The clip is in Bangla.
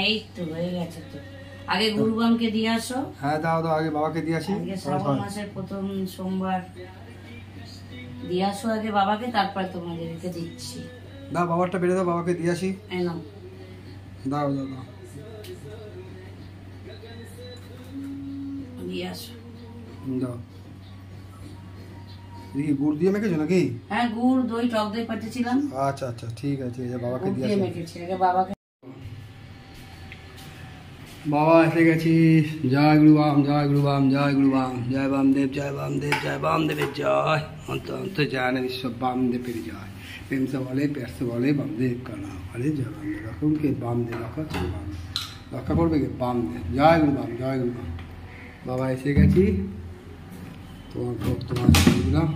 এই তো হয়ে গেছে তো। আগে গুরুবামকে দিয়ে আসো। হ্যাঁ দাও দাও, আগে বাবাকে দিয়ে আসি। আগে শ্রাবণ মাসের প্রথম সোমবার দিয়ে আসো আগে বাবাকে, তারপর তোমাদেরকে দিচ্ছি। দাও বাবারটা বেড়ে দাও, বাবাকে দিয়ে আসি। এনো দাও দাও দাও, দিয়ে আসো। দাও। দেখি গুড় দিয়ে মেখেছো নাকি? হ্যাঁ, গুড় দই টক দই পাঠিয়েছিলাম। আচ্ছা আচ্ছা ঠিক আছে, বাবাকে দিয়ে দিয়ে আসি। মেখেছি আগে বাবাকে। বাবা এসে গেছি। জয় গুরুবাম, জয় গুরুবাম, জয় গুরুবাম, জয় বামদেব, জয় বামদেব, জয় বামদেবের জয়। অন্ত অন্ত জানে বিশ্ব বামদেবের জয়। প্রেম से বলে, প্যার से বলে, বামদেব का नाम বলে, জয় বামদেব। রকমকে বামদেব রক্ষা করবে কে? বামদেব। জয় গুরুবাম, জয় গুরুবাম। বাবা এসে গেছি, তোমার ভোগ তোমার দিলাম।